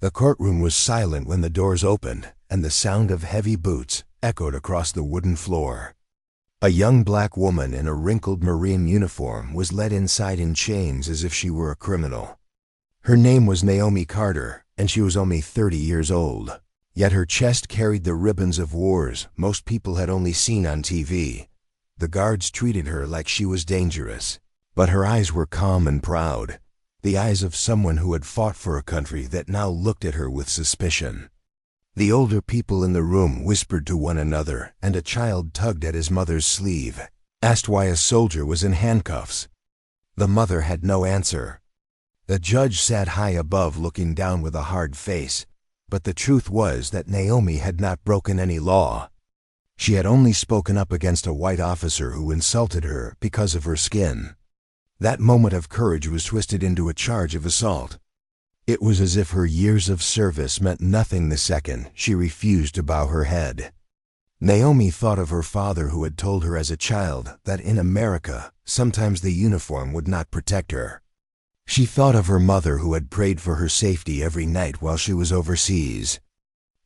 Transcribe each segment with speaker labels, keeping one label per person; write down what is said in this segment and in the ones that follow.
Speaker 1: The courtroom was silent when the doors opened, and the sound of heavy boots echoed across the wooden floor. A young black woman in a wrinkled Marine uniform was led inside in chains as if she were a criminal. Her name was Naomi Carter, and she was only 30 years old. Yet her chest carried the ribbons of wars most people had only seen on TV. The guards treated her like she was dangerous, but her eyes were calm and proud, the eyes of someone who had fought for a country that now looked at her with suspicion. The older people in the room whispered to one another, and a child tugged at his mother's sleeve, asked why a soldier was in handcuffs. The mother had no answer. The judge sat high above, looking down with a hard face, but the truth was that Naomi had not broken any law. She had only spoken up against a white officer who insulted her because of her skin. That moment of courage was twisted into a charge of assault. It was as if her years of service meant nothing the second she refused to bow her head. Naomi thought of her father, who had told her as a child that in America, sometimes the uniform would not protect her. She thought of her mother, who had prayed for her safety every night while she was overseas.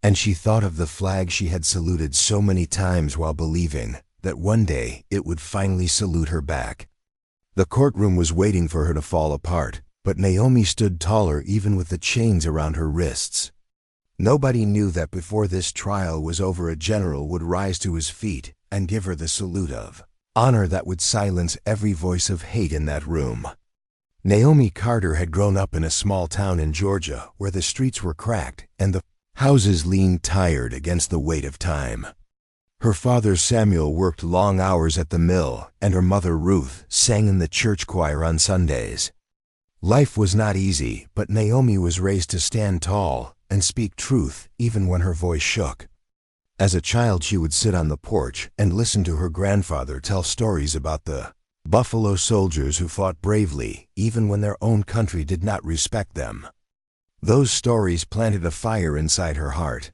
Speaker 1: And she thought of the flag she had saluted so many times while believing that one day it would finally salute her back. The courtroom was waiting for her to fall apart, but Naomi stood taller even with the chains around her wrists. Nobody knew that before this trial was over, a general would rise to his feet and give her the salute of honor that would silence every voice of hate in that room. Naomi Carter had grown up in a small town in Georgia where the streets were cracked and the houses leaned tired against the weight of time. Her father Samuel worked long hours at the mill, and her mother Ruth sang in the church choir on Sundays. Life was not easy, but Naomi was raised to stand tall and speak truth even when her voice shook. As a child, she would sit on the porch and listen to her grandfather tell stories about the Buffalo Soldiers who fought bravely even when their own country did not respect them. Those stories planted a fire inside her heart.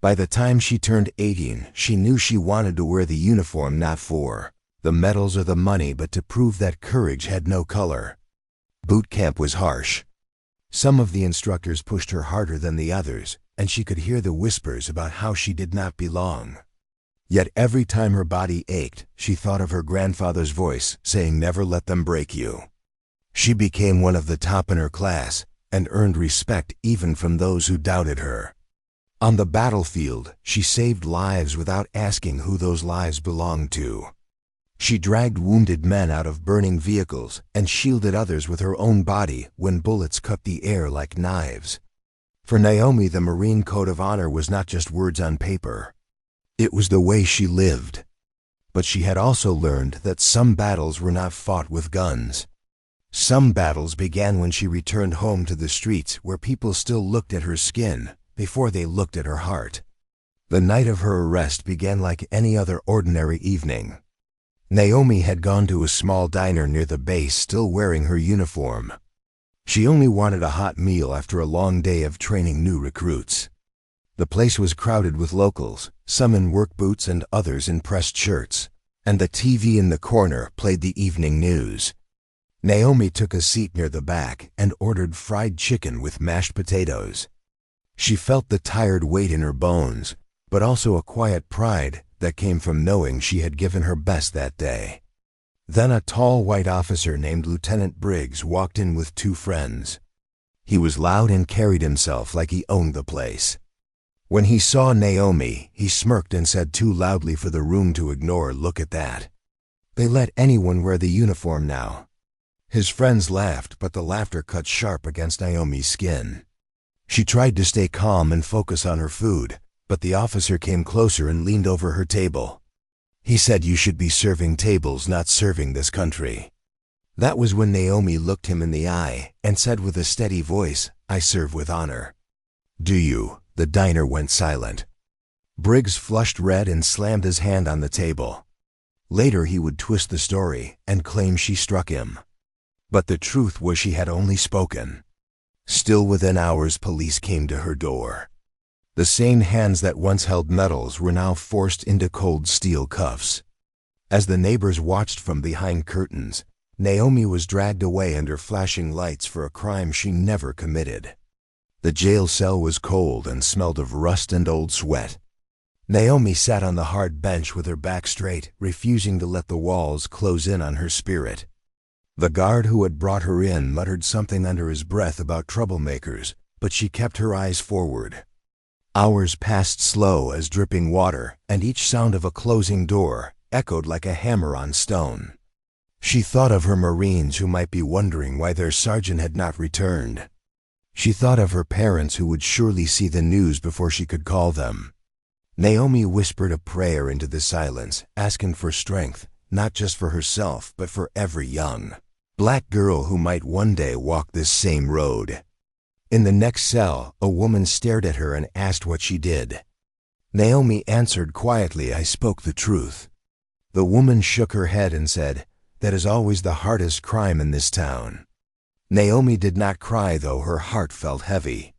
Speaker 1: By the time she turned 18, she knew she wanted to wear the uniform not for the medals or the money, but to prove that courage had no color. Boot camp was harsh. Some of the instructors pushed her harder than the others, and she could hear the whispers about how she did not belong. Yet every time her body ached, she thought of her grandfather's voice saying, "Never let them break you." She became one of the top in her class and earned respect even from those who doubted her. On the battlefield, she saved lives without asking who those lives belonged to. She dragged wounded men out of burning vehicles and shielded others with her own body when bullets cut the air like knives. For Naomi, the Marine Code of Honor was not just words on paper. It was the way she lived. But she had also learned that some battles were not fought with guns. Some battles began when she returned home to the streets, where people still looked at her skin before they looked at her heart. The night of her arrest began like any other ordinary evening. Naomi had gone to a small diner near the base, still wearing her uniform. She only wanted a hot meal after a long day of training new recruits. The place was crowded with locals, some in work boots and others in pressed shirts, and the TV in the corner played the evening news. Naomi took a seat near the back and ordered fried chicken with mashed potatoes. She felt the tired weight in her bones, but also a quiet pride that came from knowing she had given her best that day. Then a tall white officer named Lieutenant Briggs walked in with two friends. He was loud and carried himself like he owned the place. When he saw Naomi, he smirked and said too loudly for the room to ignore, "Look at that. They let anyone wear the uniform now." His friends laughed, but the laughter cut sharp against Naomi's skin. She tried to stay calm and focus on her food, but the officer came closer and leaned over her table. He said, "You should be serving tables, not serving this country." That was when Naomi looked him in the eye and said with a steady voice, "I serve with honor." "Do you?" The diner went silent. Briggs flushed red and slammed his hand on the table. Later he would twist the story and claim she struck him. But the truth was she had only spoken. Still within hours, police came to her door. The same hands that once held medals were now forced into cold steel cuffs. As the neighbors watched from behind curtains, Naomi was dragged away under flashing lights for a crime she never committed. The jail cell was cold and smelled of rust and old sweat. Naomi sat on the hard bench with her back straight, refusing to let the walls close in on her spirit. The guard who had brought her in muttered something under his breath about troublemakers, but she kept her eyes forward. Hours passed slow as dripping water, and each sound of a closing door echoed like a hammer on stone. She thought of her Marines who might be wondering why their sergeant had not returned. She thought of her parents who would surely see the news before she could call them. Naomi whispered a prayer into the silence, asking for strength, not just for herself, but for every young black girl who might one day walk this same road. In the next cell, a woman stared at her and asked what she did. Naomi answered quietly, "I spoke the truth." The woman shook her head and said, "That is always the hardest crime in this town." Naomi did not cry, though her heart felt heavy.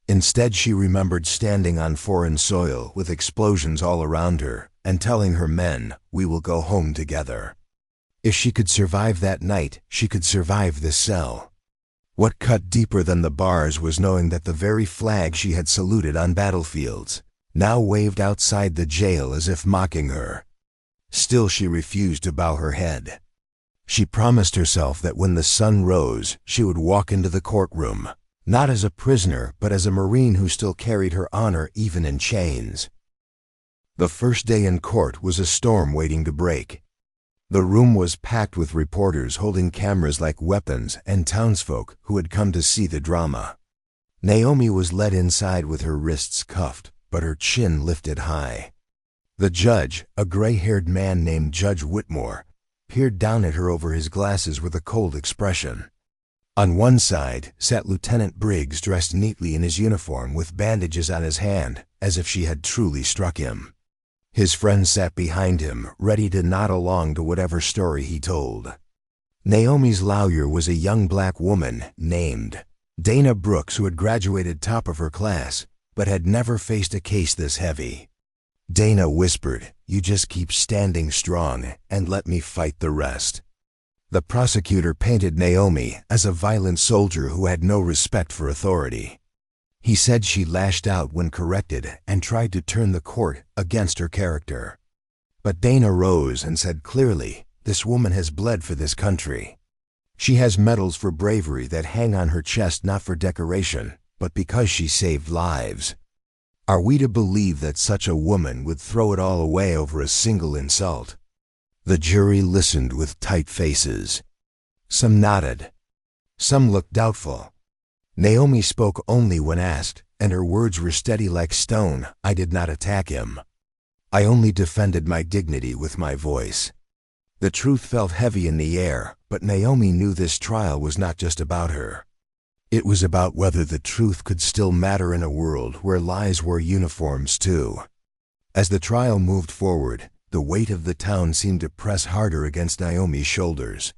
Speaker 1: Instead, she remembered standing on foreign soil with explosions all around her and telling her men, "We will go home together." If she could survive that night, she could survive this cell. What cut deeper than the bars was knowing that the very flag she had saluted on battlefields now waved outside the jail as if mocking her. Still, she refused to bow her head. She promised herself that when the sun rose, she would walk into the courtroom, not as a prisoner, but as a Marine who still carried her honor even in chains. The first day in court was a storm waiting to break. The room was packed with reporters holding cameras like weapons and townsfolk who had come to see the drama. Naomi was led inside with her wrists cuffed, but her chin lifted high. The judge, a gray-haired man named Judge Whitmore, peered down at her over his glasses with a cold expression. On one side sat Lieutenant Briggs, dressed neatly in his uniform with bandages on his hand, as if she had truly struck him. His friend sat behind him, ready to nod along to whatever story he told. Naomi's lawyer was a young black woman named Dana Brooks, who had graduated top of her class, but had never faced a case this heavy. Dana whispered, "You just keep standing strong and let me fight the rest." The prosecutor painted Naomi as a violent soldier who had no respect for authority. He said she lashed out when corrected and tried to turn the court against her character. But Dana rose and said clearly, "This woman has bled for this country. She has medals for bravery that hang on her chest not for decoration, but because she saved lives. Are we to believe that such a woman would throw it all away over a single insult?" The jury listened with tight faces. Some nodded. Some looked doubtful. Naomi spoke only when asked, and her words were steady like stone. "I did not attack him. I only defended my dignity with my voice." The truth felt heavy in the air, but Naomi knew this trial was not just about her. It was about whether the truth could still matter in a world where lies wore uniforms too. As the trial moved forward, the weight of the town seemed to press harder against Naomi's shoulders.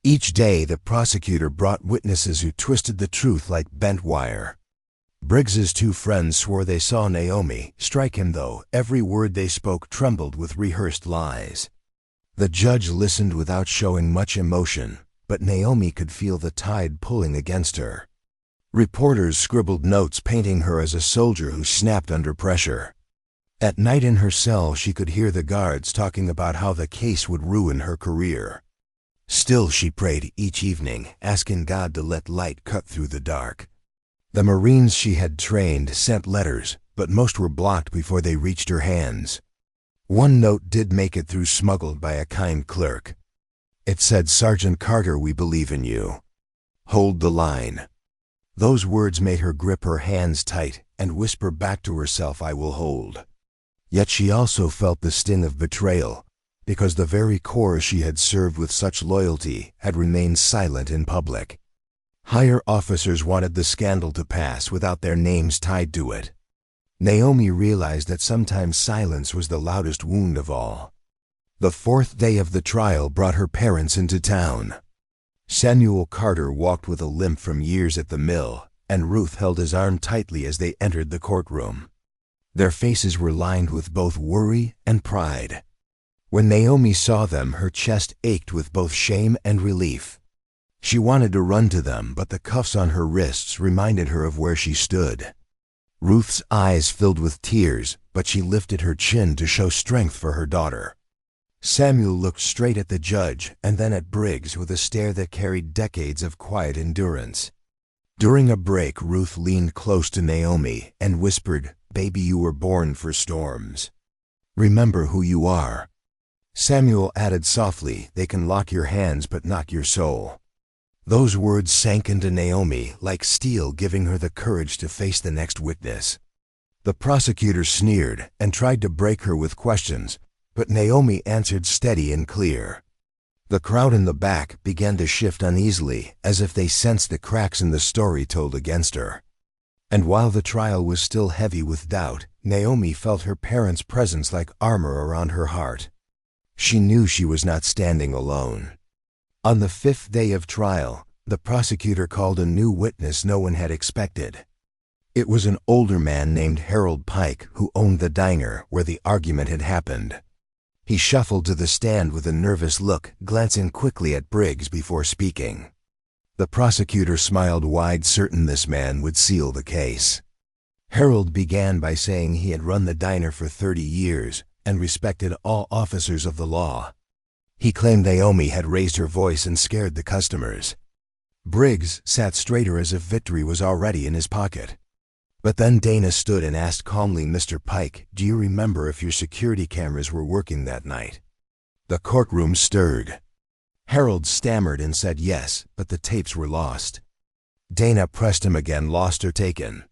Speaker 1: Each day, the prosecutor brought witnesses who twisted the truth like bent wire. Briggs's two friends swore they saw Naomi strike him, though every word they spoke trembled with rehearsed lies. The judge listened without showing much emotion, but Naomi could feel the tide pulling against her. Reporters scribbled notes painting her as a soldier who snapped under pressure. At night in her cell, she could hear the guards talking about how the case would ruin her career. Still, she prayed each evening, asking God to let light cut through the dark. The Marines she had trained sent letters, but most were blocked before they reached her hands. One note did make it through, smuggled by a kind clerk. It said, "Sergeant Carter, we believe in you. Hold the line." Those words made her grip her hands tight and whisper back to herself, "I will hold." Yet she also felt the sting of betrayal, because the very corps she had served with such loyalty had remained silent in public. Higher officers wanted the scandal to pass without their names tied to it. Naomi realized that sometimes silence was the loudest wound of all. The fourth day of the trial brought her parents into town. Samuel Carter walked with a limp from years at the mill, and Ruth held his arm tightly as they entered the courtroom. Their faces were lined with both worry and pride. When Naomi saw them, her chest ached with both shame and relief. She wanted to run to them, but the cuffs on her wrists reminded her of where she stood. Ruth's eyes filled with tears, but she lifted her chin to show strength for her daughter. Samuel looked straight at the judge and then at Briggs with a stare that carried decades of quiet endurance. During a break, Ruth leaned close to Naomi and whispered, "Baby, you were born for storms. Remember who you are." Samuel added softly, "They can lock your hands but not your soul." Those words sank into Naomi like steel, giving her the courage to face the next witness. The prosecutor sneered and tried to break her with questions, but Naomi answered steady and clear. The crowd in the back began to shift uneasily, as if they sensed the cracks in the story told against her. And while the trial was still heavy with doubt, Naomi felt her parents' presence like armor around her heart. She knew she was not standing alone. On the 5th day of trial, the prosecutor called a new witness no one had expected. It was an older man named Harold Pike who owned the diner where the argument had happened. He shuffled to the stand with a nervous look, glancing quickly at Briggs before speaking. The prosecutor smiled wide, certain this man would seal the case. Harold began by saying he had run the diner for 30 years and respected all officers of the law. He claimed Naomi had raised her voice and scared the customers. Briggs sat straighter as if victory was already in his pocket. But then Dana stood and asked calmly, "Mr. Pike, do you remember if your security cameras were working that night?" The courtroom stirred. Harold stammered and said yes, but the tapes were lost. Dana pressed him again, "Lost or taken?"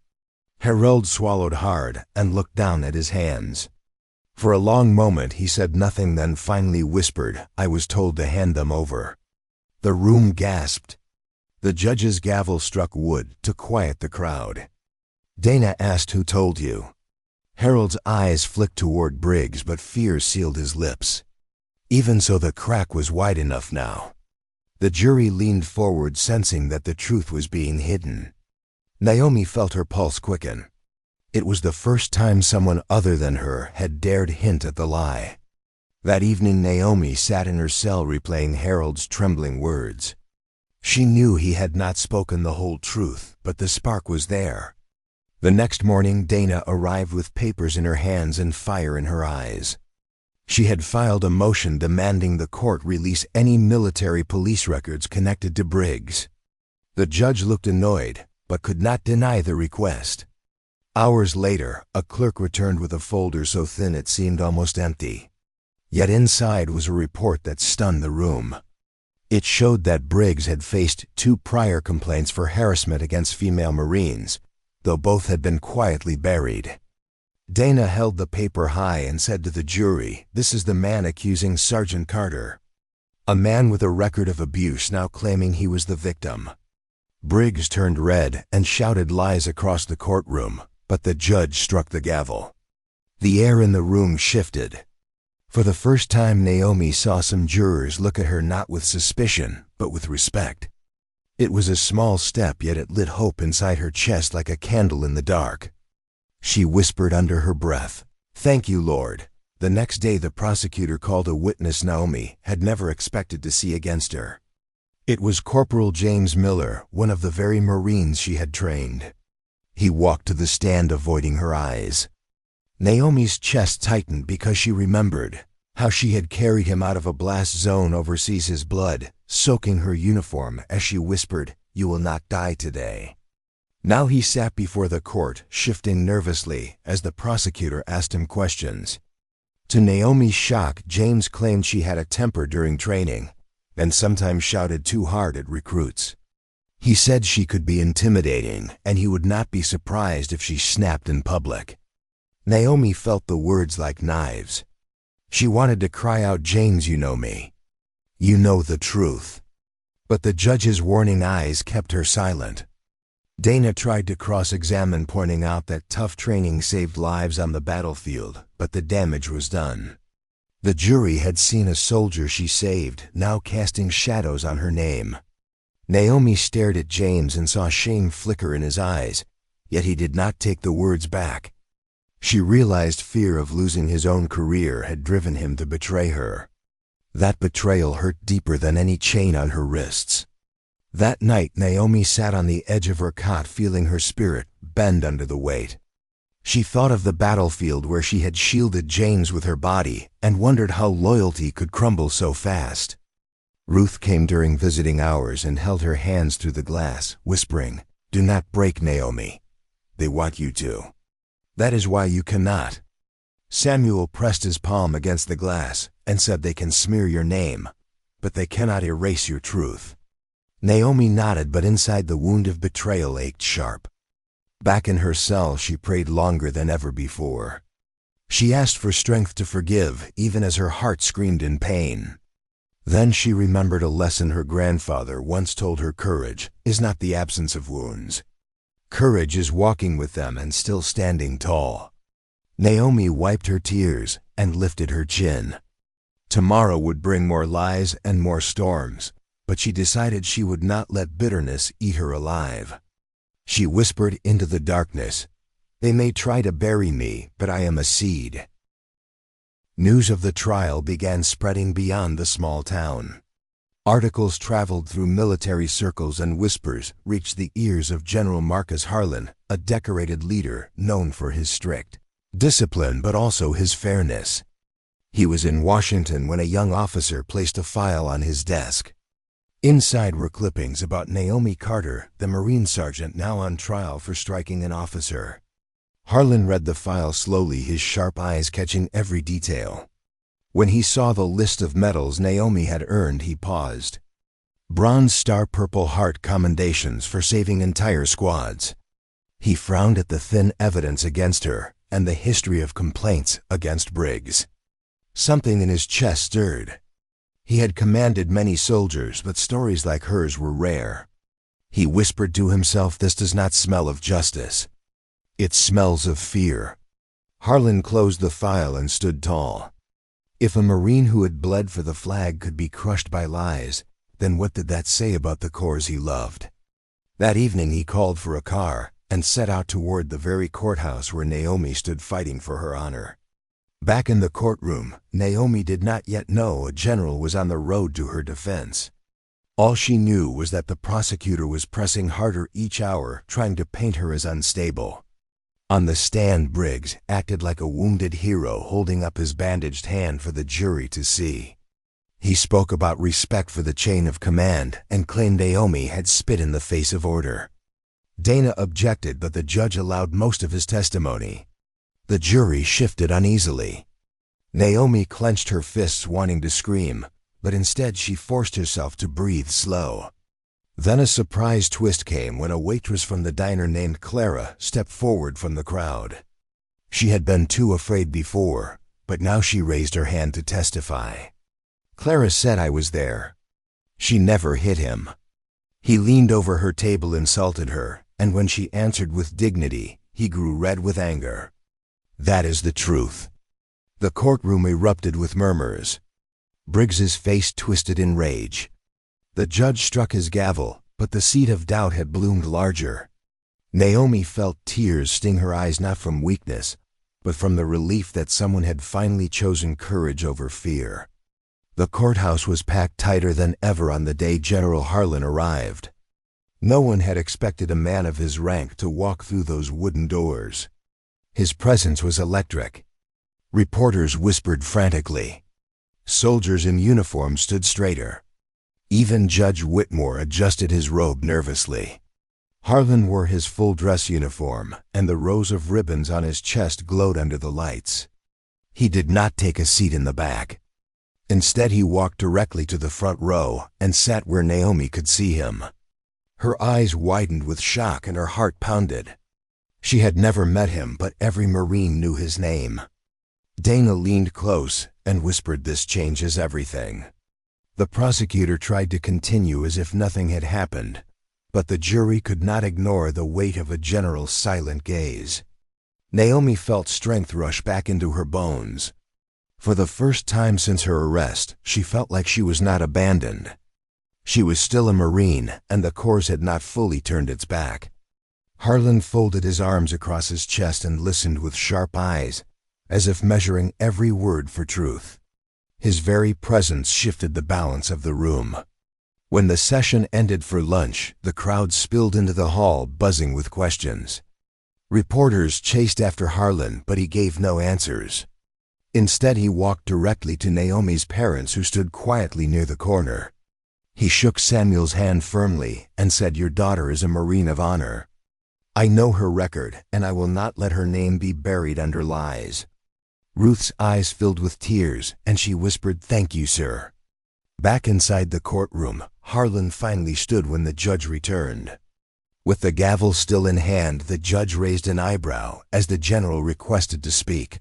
Speaker 1: Harold swallowed hard and looked down at his hands. For a long moment he said nothing, then finally whispered, "I was told to hand them over." The room gasped. The judge's gavel struck wood to quiet the crowd. Dana asked, "Who told you?" Harold's eyes flicked toward Briggs, but fear sealed his lips. Even so, the crack was wide enough now. The jury leaned forward, sensing that the truth was being hidden. Naomi felt her pulse quicken. It was the first time someone other than her had dared hint at the lie. That evening, Naomi sat in her cell replaying Harold's trembling words. She knew he had not spoken the whole truth, but the spark was there. The next morning, Dana arrived with papers in her hands and fire in her eyes. She had filed a motion demanding the court release any military police records connected to Briggs. The judge looked annoyed, but could not deny the request. Hours later, a clerk returned with a folder so thin it seemed almost empty. Yet inside was a report that stunned the room. It showed that Briggs had faced 2 prior complaints for harassment against female Marines, though both had been quietly buried. Dana held the paper high and said to the jury, "This is the man accusing Sergeant Carter." A man with a record of abuse now claiming he was the victim. Briggs turned red and shouted lies across the courtroom, but the judge struck the gavel. The air in the room shifted. For the first time, Naomi saw some jurors look at her not with suspicion, but with respect. It was a small step, yet it lit hope inside her chest like a candle in the dark. She whispered under her breath, "Thank you, Lord." The next day, the prosecutor called a witness Naomi had never expected to see against her. It was Corporal James Miller, one of the very Marines she had trained. He walked to the stand, avoiding her eyes. Naomi's chest tightened because she remembered how she had carried him out of a blast zone overseas, his blood soaking her uniform, as she whispered, "You will not die today." Now he sat before the court, shifting nervously as the prosecutor asked him questions. To Naomi's shock, James claimed she had a temper during training and sometimes shouted too hard at recruits. He said she could be intimidating, and he would not be surprised if she snapped in public. Naomi felt the words like knives. She wanted to cry out, "James, you know me. You know the truth." But the judge's warning eyes kept her silent. Dana tried to cross-examine, pointing out that tough training saved lives on the battlefield, but the damage was done. The jury had seen a soldier she saved, now casting shadows on her name. Naomi stared at James and saw shame flicker in his eyes, yet he did not take the words back. She realized fear of losing his own career had driven him to betray her. That betrayal hurt deeper than any chain on her wrists. That night, Naomi sat on the edge of her cot, feeling her spirit bend under the weight. She thought of the battlefield where she had shielded James with her body and wondered how loyalty could crumble so fast. Ruth came during visiting hours and held her hands through the glass, whispering, "Do not break, Naomi. They want you to. That is why you cannot." Samuel pressed his palm against the glass and said, "They can smear your name, but they cannot erase your truth." Naomi nodded, but inside the wound of betrayal ached sharp. Back in her cell, she prayed longer than ever before. She asked for strength to forgive, even as her heart screamed in pain. Then she remembered a lesson her grandfather once told her: courage is not the absence of wounds. Courage is walking with them and still standing tall. Naomi wiped her tears and lifted her chin. Tomorrow would bring more lies and more storms, but she decided she would not let bitterness eat her alive. She whispered into the darkness, "They may try to bury me, but I am a seed." News of the trial began spreading beyond the small town. Articles traveled through military circles and whispers reached the ears of General Marcus Harlan, a decorated leader known for his strict discipline but also his fairness. He was in Washington when a young officer placed a file on his desk. Inside were clippings about Naomi Carter, the Marine sergeant now on trial for striking an officer. Harlan read the file slowly, his sharp eyes catching every detail. When he saw the list of medals Naomi had earned, he paused. Bronze Star, Purple Heart commendations for saving entire squads. He frowned at the thin evidence against her and the history of complaints against Briggs. Something in his chest stirred. He had commanded many soldiers, but stories like hers were rare. He whispered to himself, "This does not smell of justice. It smells of fear." Harlan closed the file and stood tall. If a Marine who had bled for the flag could be crushed by lies, then what did that say about the corps he loved? That evening he called for a car and set out toward the very courthouse where Naomi stood fighting for her honor. Back in the courtroom, Naomi did not yet know a general was on the road to her defense. All she knew was that the prosecutor was pressing harder each hour, trying to paint her as unstable. On the stand, Briggs acted like a wounded hero, holding up his bandaged hand for the jury to see. He spoke about respect for the chain of command and claimed Naomi had spit in the face of order. Dana objected, but the judge allowed most of his testimony. The jury shifted uneasily. Naomi clenched her fists, wanting to scream, but instead she forced herself to breathe slow. Then a surprise twist came when a waitress from the diner named Clara stepped forward from the crowd. She had been too afraid before, but now she raised her hand to testify. Clara said, "I was there." She never hit him. He leaned over her table, insulted her, and when she answered with dignity, he grew red with anger. "That is the truth." The courtroom erupted with murmurs. Briggs's face twisted in rage. The judge struck his gavel, but the seed of doubt had bloomed larger. Naomi felt tears sting her eyes, not from weakness, but from the relief that someone had finally chosen courage over fear. The courthouse was packed tighter than ever on the day General Harlan arrived. No one had expected a man of his rank to walk through those wooden doors. His presence was electric. Reporters whispered frantically. Soldiers in uniform stood straighter. Even Judge Whitmore adjusted his robe nervously. Harlan wore his full dress uniform, and the rows of ribbons on his chest glowed under the lights. He did not take a seat in the back. Instead, he walked directly to the front row and sat where Naomi could see him. Her eyes widened with shock and her heart pounded. She had never met him, but every Marine knew his name. Dana leaned close and whispered, "This changes everything." The prosecutor tried to continue as if nothing had happened, but the jury could not ignore the weight of a general's silent gaze. Naomi felt strength rush back into her bones. For the first time since her arrest, she felt like she was not abandoned. She was still a Marine, and the corps had not fully turned its back. Harlan folded his arms across his chest and listened with sharp eyes, as if measuring every word for truth. His very presence shifted the balance of the room. When the session ended for lunch, the crowd spilled into the hall, buzzing with questions. Reporters chased after Harlan, but he gave no answers. Instead, he walked directly to Naomi's parents, who stood quietly near the corner. He shook Samuel's hand firmly and said, "Your daughter is a Marine of honor. I know her record, and I will not let her name be buried under lies." Ruth's eyes filled with tears, and she whispered, "Thank you, sir." Back inside the courtroom, Harlan finally stood when the judge returned. With the gavel still in hand, the judge raised an eyebrow as the general requested to speak.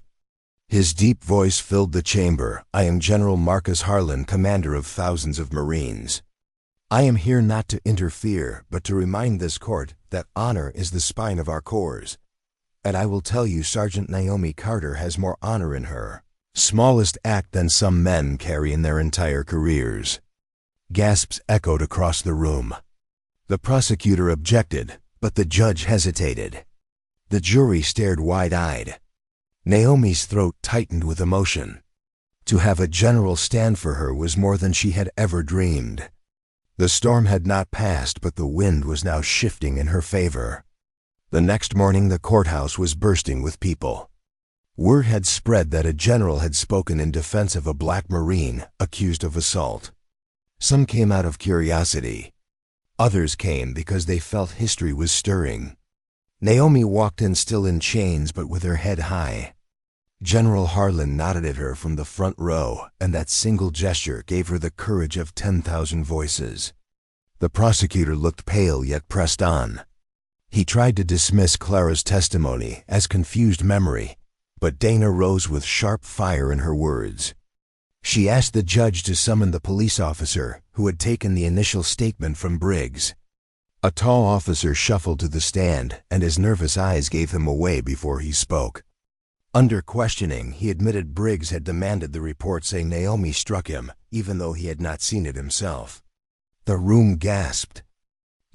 Speaker 1: His deep voice filled the chamber. "I am General Marcus Harlan, commander of thousands of Marines. I am here not to interfere, but to remind this court that honor is the spine of our corps. And I will tell you, Sergeant Naomi Carter has more honor in her smallest act than some men carry in their entire careers." Gasps echoed across the room. The prosecutor objected, but the judge hesitated. The jury stared wide-eyed. Naomi's throat tightened with emotion. To have a general stand for her was more than she had ever dreamed. The storm had not passed, but the wind was now shifting in her favor. The next morning, the courthouse was bursting with people. Word had spread that a general had spoken in defense of a black Marine accused of assault. Some came out of curiosity. Others came because they felt history was stirring. Naomi walked in, still in chains, but with her head high. General Harlan nodded at her from the front row, and that single gesture gave her the courage of 10,000 voices. The prosecutor looked pale yet pressed on. He tried to dismiss Clara's testimony as confused memory, but Dana rose with sharp fire in her words. She asked the judge to summon the police officer who had taken the initial statement from Briggs. A tall officer shuffled to the stand, and his nervous eyes gave him away before he spoke. Under questioning, he admitted Briggs had demanded the report, saying Naomi struck him, even though he had not seen it himself. The room gasped.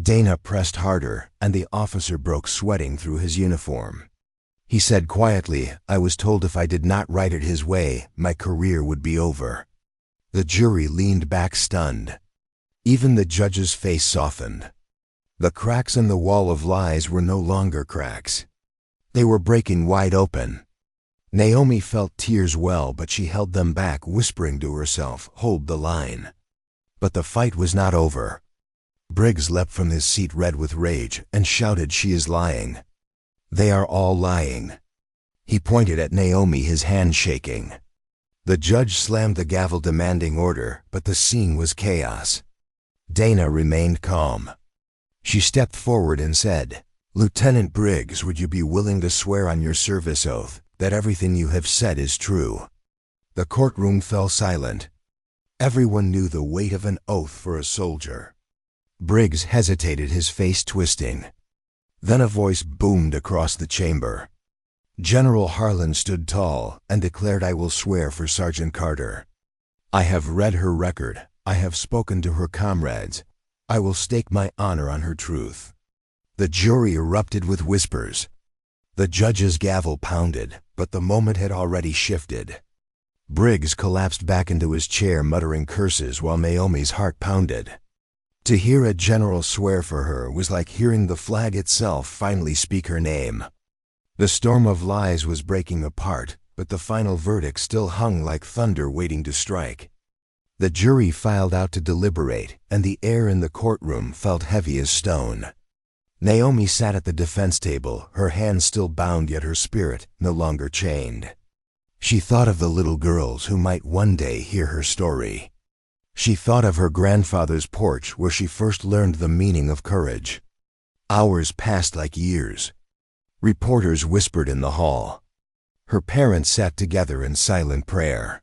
Speaker 1: Dana pressed harder, and the officer broke, sweating through his uniform. He said quietly, "I was told if I did not write it his way, my career would be over." The jury leaned back stunned. Even the judge's face softened. The cracks in the wall of lies were no longer cracks. They were breaking wide open. Naomi felt tears well, but she held them back, whispering to herself, "Hold the line." But the fight was not over. Briggs leapt from his seat, red with rage, and shouted, "She is lying. They are all lying." He pointed at Naomi, his hand shaking. The judge slammed the gavel, demanding order, but the scene was chaos. Dana remained calm. She stepped forward and said, "Lieutenant Briggs, would you be willing to swear on your service oath that everything you have said is true?" The courtroom fell silent. Everyone knew the weight of an oath for a soldier. Briggs hesitated, his face twisting. Then a voice boomed across the chamber. General Harlan stood tall and declared, "I will swear for Sergeant Carter. I have read her record. I have spoken to her comrades. I will stake my honor on her truth." The jury erupted with whispers. The judge's gavel pounded, but the moment had already shifted. Briggs collapsed back into his chair, muttering curses, while Naomi's heart pounded. To hear a general swear for her was like hearing the flag itself finally speak her name. The storm of lies was breaking apart, but the final verdict still hung like thunder waiting to strike. The jury filed out to deliberate, and the air in the courtroom felt heavy as stone. Naomi sat at the defense table, her hands still bound, yet her spirit no longer chained. She thought of the little girls who might one day hear her story. She thought of her grandfather's porch, where she first learned the meaning of courage. Hours passed like years. Reporters whispered in the hall. Her parents sat together in silent prayer.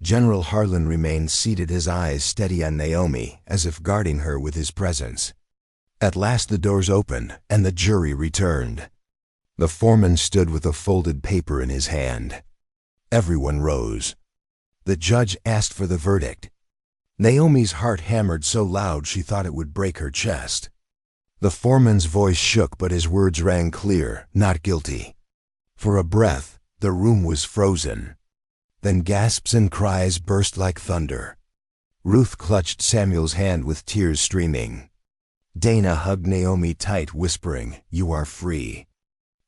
Speaker 1: General Harlan remained seated, his eyes steady on Naomi, as if guarding her with his presence. At last the doors opened, and the jury returned. The foreman stood with a folded paper in his hand. Everyone rose. The judge asked for the verdict. Naomi's heart hammered so loud she thought it would break her chest. The foreman's voice shook, but his words rang clear, "Not guilty." For a breath, the room was frozen. Then gasps and cries burst like thunder. Ruth clutched Samuel's hand with tears streaming. Dana hugged Naomi tight, whispering, "You are free."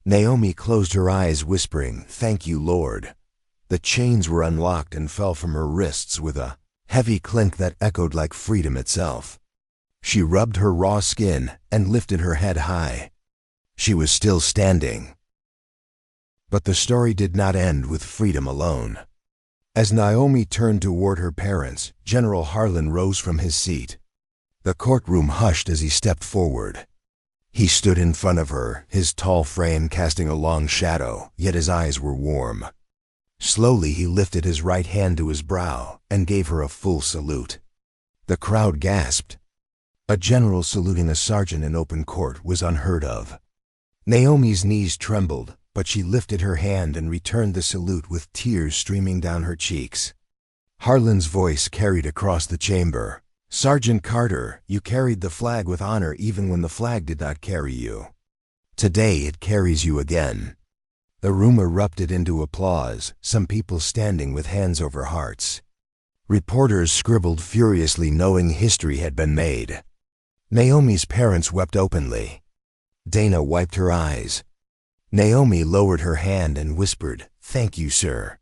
Speaker 1: Naomi closed her eyes, whispering, "Thank you, Lord." The chains were unlocked and fell from her wrists with a heavy clink that echoed like freedom itself. She rubbed her raw skin and lifted her head high. She was still standing. But the story did not end with freedom alone. As Naomi turned toward her parents, General Harlan rose from his seat. The courtroom hushed as he stepped forward. He stood in front of her, his tall frame casting a long shadow, yet his eyes were warm. Slowly he lifted his right hand to his brow and gave her a full salute. The crowd gasped. A general saluting a sergeant in open court was unheard of. Naomi's knees trembled, but she lifted her hand and returned the salute with tears streaming down her cheeks. Harlan's voice carried across the chamber. "Sergeant Carter, you carried the flag with honor even when the flag did not carry you. Today it carries you again." The room erupted into applause, some people standing with hands over hearts. Reporters scribbled furiously, knowing history had been made. Naomi's parents wept openly. Dana wiped her eyes. Naomi lowered her hand and whispered, "Thank you, sir."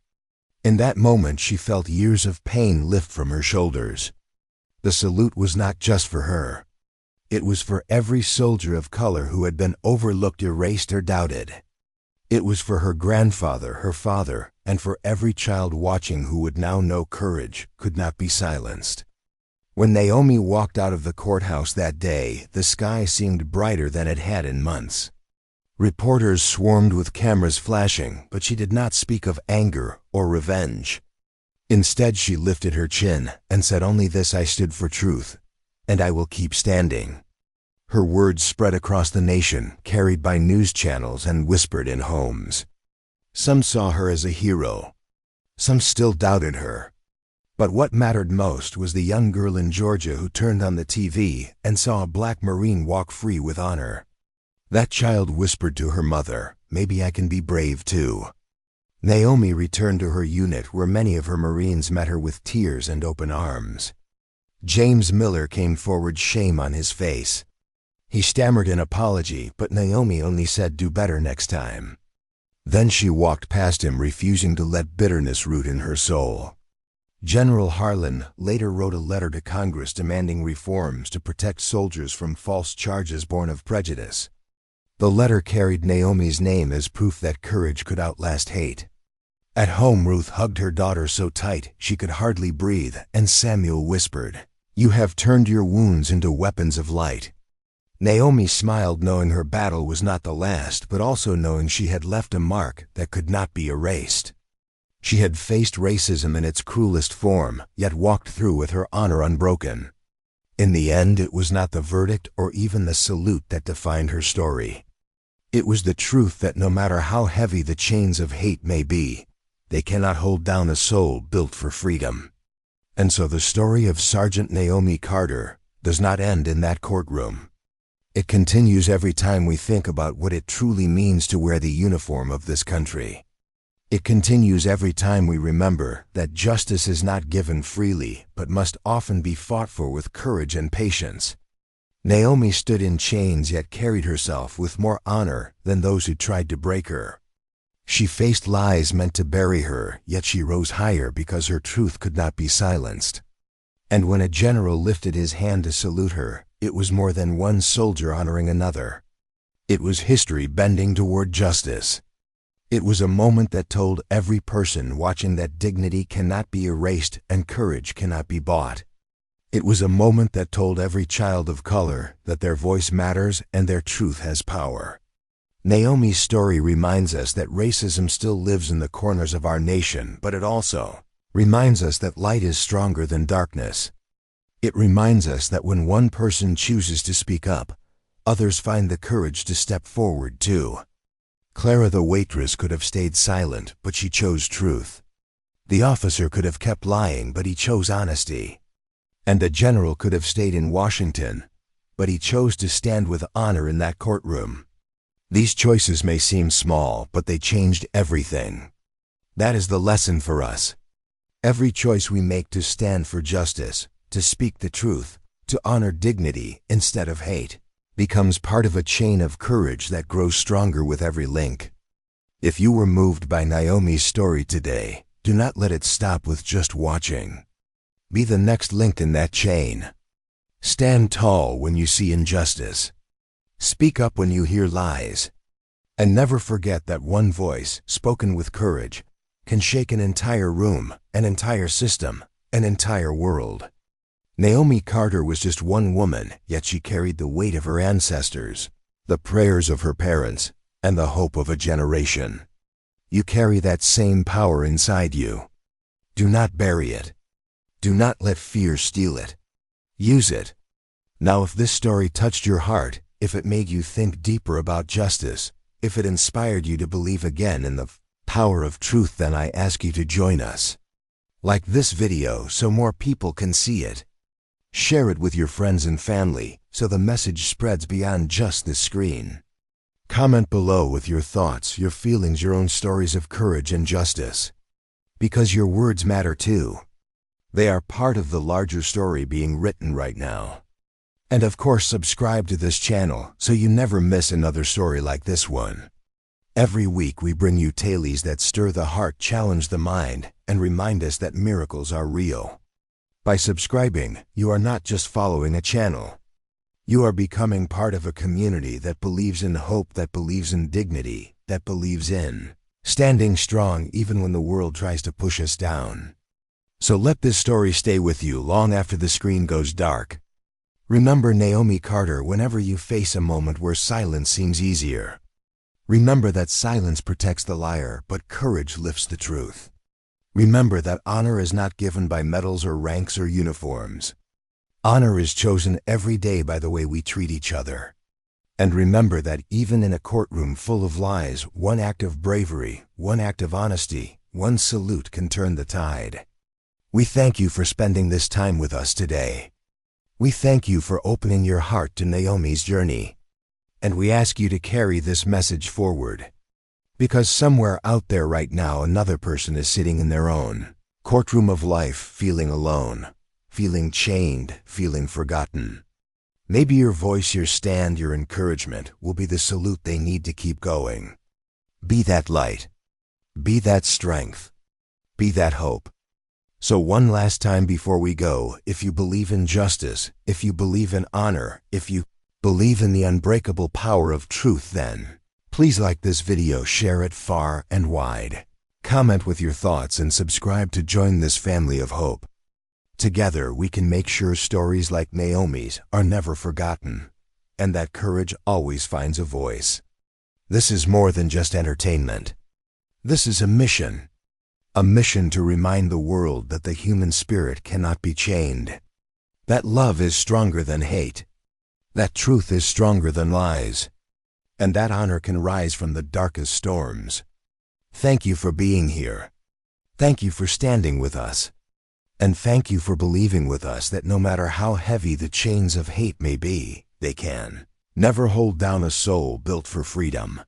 Speaker 1: In that moment she felt years of pain lift from her shoulders. The salute was not just for her. It was for every soldier of color who had been overlooked, erased, or doubted. It was for her grandfather, her father, and for every child watching who would now know courage could not be silenced. When Naomi walked out of the courthouse that day, the sky seemed brighter than it had in months. Reporters swarmed with cameras flashing, but she did not speak of anger or revenge. Instead, she lifted her chin and said only this: "I stood for truth, and I will keep standing." Her words spread across the nation, carried by news channels and whispered in homes. Some saw her as a hero. Some still doubted her. But what mattered most was the young girl in Georgia who turned on the TV and saw a black Marine walk free with honor. That child whispered to her mother, "Maybe I can be brave too." Naomi returned to her unit, where many of her Marines met her with tears and open arms. James Miller came forward, shame on his face. He stammered an apology, but Naomi only said, "Do better next time." Then she walked past him, refusing to let bitterness root in her soul. General Harlan later wrote a letter to Congress demanding reforms to protect soldiers from false charges born of prejudice. The letter carried Naomi's name as proof that courage could outlast hate. At home, Ruth hugged her daughter so tight she could hardly breathe, and Samuel whispered, "You have turned your wounds into weapons of light." Naomi smiled, knowing her battle was not the last, but also knowing she had left a mark that could not be erased. She had faced racism in its cruelest form, yet walked through with her honor unbroken. In the end, it was not the verdict or even the salute that defined her story. It was the truth that no matter how heavy the chains of hate may be, they cannot hold down a soul built for freedom. And so the story of Sergeant Naomi Carter does not end in that courtroom. It continues every time we think about what it truly means to wear the uniform of this country. It continues every time we remember that justice is not given freely, but must often be fought for with courage and patience. Naomi stood in chains, yet carried herself with more honor than those who tried to break her. She faced lies meant to bury her, yet she rose higher because her truth could not be silenced. And when a general lifted his hand to salute her, it was more than one soldier honoring another. It was history bending toward justice. It was a moment that told every person watching that dignity cannot be erased and courage cannot be bought. It was a moment that told every child of color that their voice matters and their truth has power. Naomi's story reminds us that racism still lives in the corners of our nation, but it also reminds us that light is stronger than darkness. It reminds us that when one person chooses to speak up, others find the courage to step forward too. Clara the waitress could have stayed silent, but she chose truth. The officer could have kept lying, but he chose honesty. And the general could have stayed in Washington, but he chose to stand with honor in that courtroom. These choices may seem small, but they changed everything. That is the lesson for us. Every choice we make to stand for justice, to speak the truth, to honor dignity instead of hate, becomes part of a chain of courage that grows stronger with every link. If you were moved by Naomi's story today, do not let it stop with just watching. Be the next link in that chain. Stand tall when you see injustice. Speak up when you hear lies. And never forget that one voice, spoken with courage, can shake an entire room, an entire system, an entire world. Naomi Carter was just one woman, yet she carried the weight of her ancestors, the prayers of her parents, and the hope of a generation. You carry that same power inside you. Do not bury it. Do not let fear steal it. Use it. Now, if this story touched your heart, if it made you think deeper about justice, if it inspired you to believe again in the power of truth, then I ask you to join us. Like this video so more people can see it. Share it with your friends and family so the message spreads beyond just this screen. Comment below with your thoughts, your feelings, your own stories of courage and justice. Because your words matter too. They are part of the larger story being written right now. And of course, subscribe to this channel so you never miss another story like this one. Every week we bring you tales that stir the heart, challenge the mind, and remind us that miracles are real. By subscribing, you are not just following a channel. You are becoming part of a community that believes in hope, that believes in dignity, that believes in standing strong even when the world tries to push us down. So let this story stay with you long after the screen goes dark. Remember Naomi Carter whenever you face a moment where silence seems easier. Remember that silence protects the liar, but courage lifts the truth. Remember that honor is not given by medals or ranks or uniforms. Honor is chosen every day by the way we treat each other. And remember that even in a courtroom full of lies, one act of bravery, one act of honesty, one salute can turn the tide. We thank you for spending this time with us today. We thank you for opening your heart to Naomi's journey. And we ask you to carry this message forward. Because somewhere out there right now another person is sitting in their own courtroom of life, feeling alone, feeling chained, feeling forgotten. Maybe your voice, your stand, your encouragement will be the salute they need to keep going. Be that light. Be that strength. Be that hope. So one last time before we go, if you believe in justice, if you believe in honor, if you believe in the unbreakable power of truth, then please like this video, share it far and wide. Comment with your thoughts and subscribe to join this family of hope. Together we can make sure stories like Naomi's are never forgotten, and that courage always finds a voice. This is more than just entertainment. This is a mission to remind the world that the human spirit cannot be chained, that love is stronger than hate, that truth is stronger than lies, and that honor can rise from the darkest storms. Thank you for being here. Thank you for standing with us. And thank you for believing with us that no matter how heavy the chains of hate may be, they can never hold down a soul built for freedom.